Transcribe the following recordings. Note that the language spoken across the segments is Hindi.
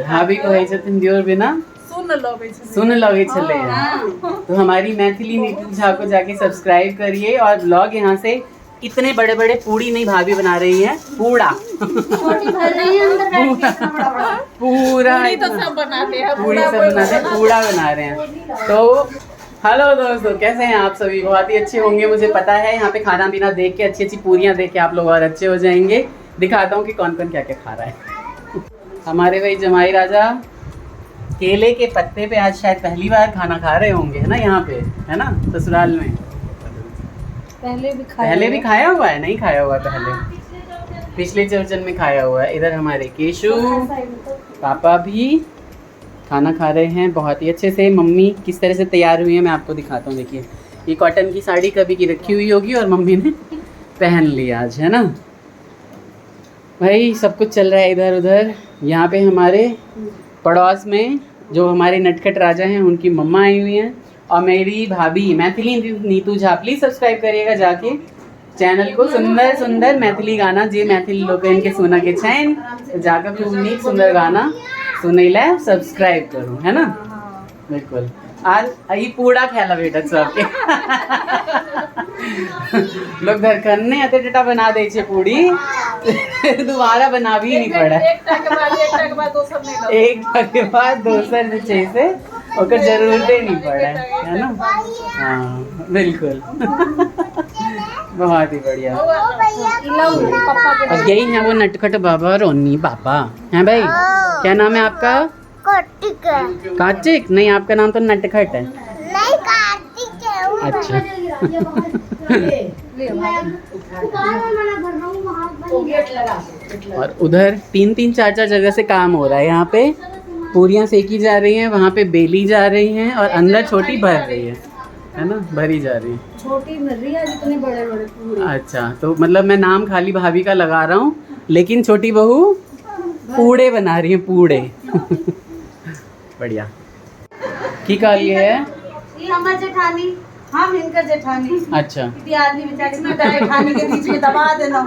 भाभी कहै छथिन दियोर बिना सुन लगे चले। तो हमारी मैथिली नीतू झा को जाके सब्सक्राइब करिए और ब्लॉग यहाँ से इतने बड़े बड़े पूड़ी नहीं भाभी बना रही है, पूड़ा पूरा तो सब बनाते हैं, पूड़ी सब बनाते हैं, पूड़ा बना रहे हैं। तो हेलो दोस्तों, कैसे हैं आप सभी? बहुत ही अच्छे होंगे मुझे पता है। यहाँ पे खाना पीना देख के, अच्छी अच्छी पूरियाँ देख के आप लोग और अच्छे हो जाएंगे। दिखाता हूँ कि कौन कौन क्या क्या खा रहा है। हमारे भाई जमाई राजा केले के पत्ते पे आज शायद पहली बार खाना खा रहे होंगे, है ना? यहाँ पे है ना, ससुराल में पहले भी खाया हुआ है? नहीं खाया हुआ पहले, पिछले चर्चन में खाया हुआ है। इधर हमारे केशु पापा भी खाना खा रहे हैं बहुत ही अच्छे से। मम्मी किस तरह से तैयार हुई है मैं आपको दिखाता हूँ। देखिए, ये कॉटन की साड़ी कभी की रखी हुई होगी और मम्मी ने पहन ली आज, है ना भाई? सब कुछ चल रहा है इधर उधर। यहाँ पे हमारे पड़ोस में जो हमारे नटखट राजा हैं उनकी मम्मा आई हुई हैं और मेरी भाभी मैथिली नीतू झा। प्लीज़ सब्सक्राइब करिएगा जाके चैनल को। सुंदर सुंदर मैथिली गाना जे मैथिली लोग इनके सुना के चैन तो जाकर खूब नीक सुंदर गाना सुनै ला सब्सक्राइब करूँ, है ना? बिल्कुल। आज ये पूरा खेला बेटा सबके लोग घर करने अते टटा बना दे छे पूरी दोबारा बना भी नहीं पड़ा। एक के बाद दोसर जे छै से ओकर जरूरते नहीं पड़ा, है ना? हाँ बिल्कुल बहुत ही बढ़िया। और यही है वो नटखट बाबा रोनी बाबा, हैं भाई? क्या नाम है आपका? कार्तिक? नहीं, आपका नाम तो नटखट है। नहीं, कार्तिक है। अच्छा और उधर 3-3 4-4 जगह से काम हो रहा है। यहाँ पे पूरियाँ सेकी जा रही हैं, वहाँ पे बेली जा रही हैं और अंदर छोटी भर रही है ना? भरी जा रही है, छोटी भर रही है जितने बड़े बड़े पूरे। अच्छा, तो मतलब मैं नाम खाली भाभी का लगा रहा हूँ लेकिन छोटी बहू पूड़े बना रही है, पूड़े बढ़िया। की कहा ये है? ये हमारे जेठानी, हम इनका जेठानी। अच्छा, आदमी बेचारी में जेठानी के बीच में दबा देना।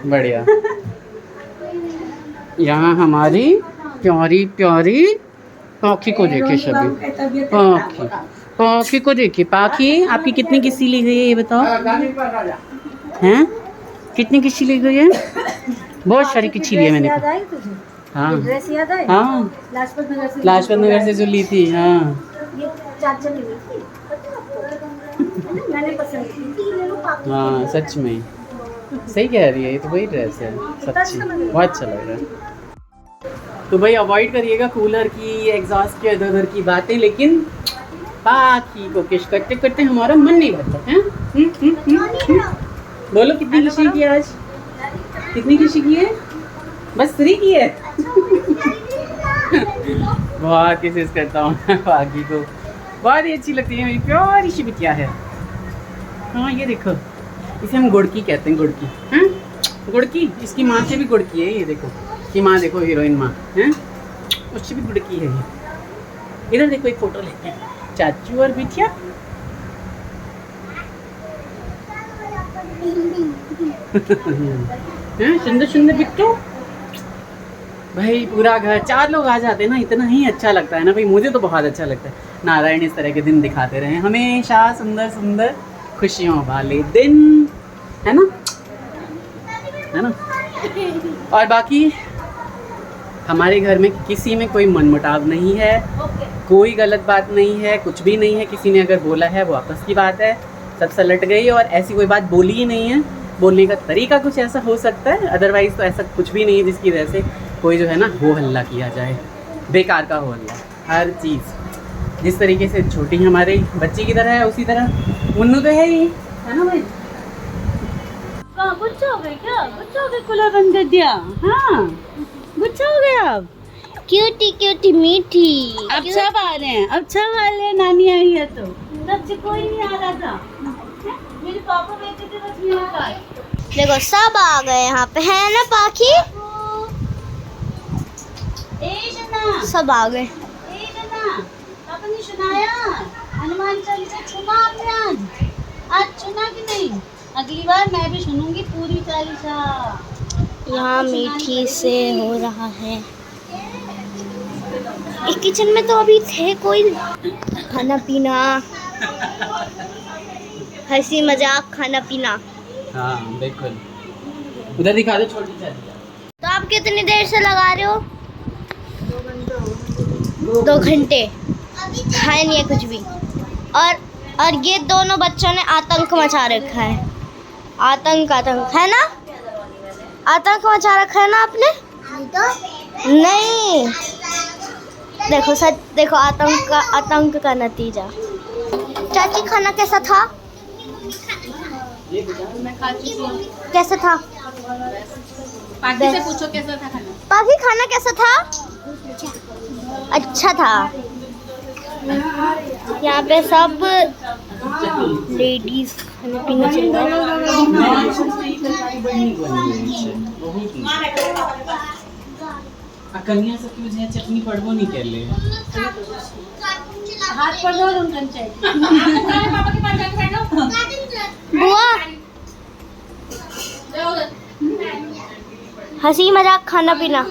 बढ़िया। यहाँ हमारी प्यारी प्यारी पाखी को देखे सभी। पाखी, पाखी को देखिए। पाखी आपकी कितनी किस्सी ली गई है ये बताओ? हैं? कितनी किस्सी ली गई है? बहुत सारी किस्सी ली है मैंने। हाँ हाँ, लाजपत नगर से जो ली थी। हाँ हाँ सच में सही कह रही है, ये तो वही ड्रेस है सच्ची, बहुत अच्छा लग रहा है। तो भाई अवॉइड करिएगा कूलर की, एग्जॉस्ट की, इधर उधर की बातें, लेकिन पाखी को किस करते करते हमारा मन नहीं भरता है। बोलो कितनी किसी की आज? कितनी किसी की है? बस 3 की है। बहुत कोशिश करता हूँ पाखी को, बहुत ही अच्छी लगती है, मेरी प्यारी सी बिटिया है। हाँ ये देखो, इसे हम गुड़की कहते हैं, गुड़की। हैं? गुड़की, इसकी माँ से भी गुड़की है। ये देखो, इसकी माँ देखो, हीरोइन माँ है, उससे भी गुड़की है। इधर देखो, एक फोटो लेते हैं, चाचू और बिटिया। सुंदर सुंदर बिट्टू भाई। पूरा घर 4 लोग आ जाते हैं ना, इतना ही अच्छा लगता है ना भाई। मुझे तो बहुत अच्छा लगता है। नारायण इस तरह के दिन दिखाते रहे हमेशा, सुंदर सुंदर खुशियों वाले दिन, है ना? है ना? और बाकी हमारे घर में किसी में कोई मनमुटाव नहीं है, कोई गलत बात नहीं है, कुछ भी नहीं है। किसी ने अगर बोला है वो आपस की बात है, सब सलट गई और ऐसी कोई बात बोली ही नहीं है। बोलने का तरीका कुछ ऐसा हो सकता है, अदरवाइज़ तो ऐसा कुछ भी नहीं है जिसकी वजह से कोई जो है ना हो हल्ला किया जाए, बेकार का हो हल्ला। हर चीज़ जिस तरीके से छोटी हमारी बच्ची की तरह है, उसी तरह मुन्नू तो है ही, है ना भाई? गुच्छा हो गए क्या? गुच्छा हो गए, कूलर बंद कर दिया। हाँ गुच्छा हो गया। अब क्यूटी क्यूटी मीठी, अब सब आ रहे हैं, अब सब आ रहे हैं। नानी आई है तो तब से कोई नहीं आ रहा था। मेरे पापा बैठे थे बस मेरे पास। देखो सब आ गए यहाँ पे, है ना पाखी? सब आ गए। पापा ने सुनाया हनुमान चालीसा सुना आपने? आज सुना कि नहीं? अगली बार मैं भी सुनूंगी पूरी चालीसा। यहाँ मीठी से हो रहा है। इस किचन में तो अभी थे कोई, खाना पीना, हंसी मजाक, खाना पीना। हाँ बिल्कुल। उधर दिखा दो छोटी चाची। तो आप कितनी देर से लगा रहे हो? 2 घंटे। खाए नहीं है कुछ भी। और ये दोनों बच्चों ने आतंक मचा रखा है। आतंक है ना? आतंक मचा रखा है ना आपने? नहीं। देखो सच, देखो आतंक का नतीजा। चाची खाना कैसा था? मैं खा चुकी हूँ। कैसा था? पाकी से पूछो कैसा था खाना। पाकी खाना कैसा था? अच्छा था। यहाँ पे सब लेडीज खाने पीने चल रहा कन्या सब क्यों चटनी पड़बो नहीं कर ले हाथ पर दो उनकन चाहिए। पापा के पास जाके बैठो। बुआ हंसी मजाक खाना पीना।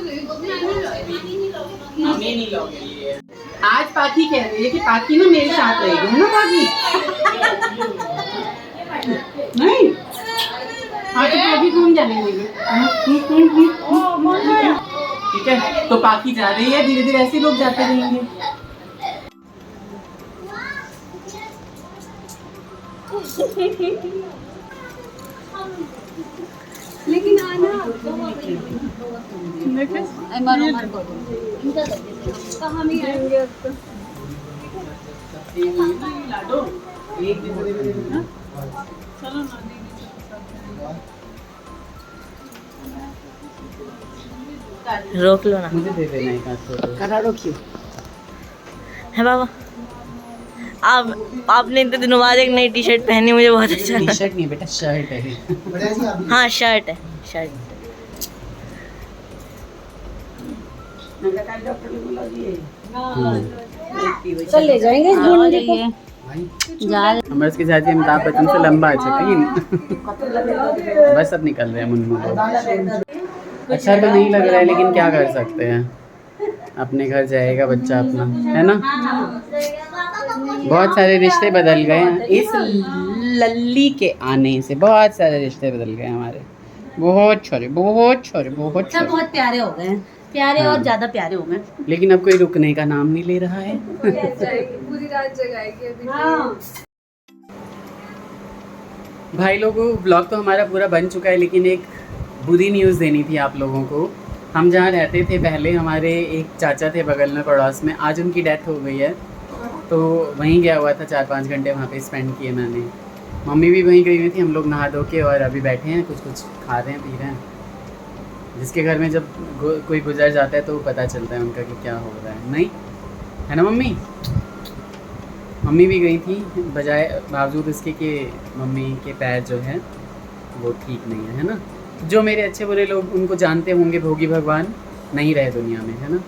आज पाकी कह रही है कि पाकी ना मेरे साथ रहेगी ना पाकी। नहीं आज तो पाकी घूम जाने ठीक है। तो पाकी जा रही है, धीरे धीरे ऐसे लोग जाते रहेंगे। लेकिन आना कहाँ में आएंगे अब तो। रोक लो ना। मुझे दे देना एक आध फोटो। करा रोकियो है बाबा। आपने इतने दिनों बाद एक नई टी शर्ट पहनी, मुझे बहुत अच्छा टी लगा। शर्ट नहीं बेटा, शर्ट है। हाँ शर्ट है, शर्ट। चल ले जाएंगे इस ढूंढने को। हमारे उसके साथ अमिताभ बच्चन से लंबा है बस अब निकल रहे हैं मुन्नू लोग। अच्छा तो नहीं लग रहा है, लेकिन क्या कर सकते हैं, अपने घर जाएगा बच्चा अपना, है ना। बहुत सारे रिश्ते बदल गए हैं इस लल्ली के आने से। बहुत सारे रिश्ते बदल गए हमारे। बहुत छोरे सब बहुत प्यारे हो गए हैं, प्यारे हाँ। और ज्यादा प्यारे हो गए। लेकिन अब कोई रुकने का नाम नहीं ले रहा है। पूरी रात जगाएगी अभी। हाँ। भाई लोगों, ब्लॉग तो हमारा पूरा बन चुका है, लेकिन एक बुरी न्यूज़ देनी थी आप लोगों को। हम जहाँ रहते थे पहले, हमारे एक चाचा थे बगल में पड़ोस में, आज उनकी डेथ हो गई है। तो वहीं गया हुआ था, 4-5 घंटे वहाँ पे स्पेंड किए मैंने। मम्मी भी वहीं गई हुई थी, हम लोग नहा धो के और अभी बैठे हैं, कुछ खा रहे हैं, पी रहे हैं। जिसके घर में जब कोई गुजर जाता है तो पता चलता है उनका कि क्या हो रहा है, नहीं है ना मम्मी। मम्मी भी गई थी, बजाय बावजूद इसके कि मम्मी के पैर जो है वो ठीक नहीं है ना। जो मेरे अच्छे बुरे लोग उनको जानते होंगे, भोगी भगवान नहीं रहे दुनिया में, है ना।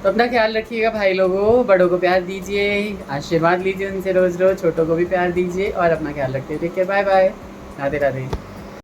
तो अपना ख्याल रखिएगा भाई लोगों, बड़ों को प्यार दीजिए, आशीर्वाद लीजिए उनसे रोज़ रोज़, छोटों को भी प्यार दीजिए और अपना ख्याल रखिए। ठीक है, बाय बाय, राधे राधे।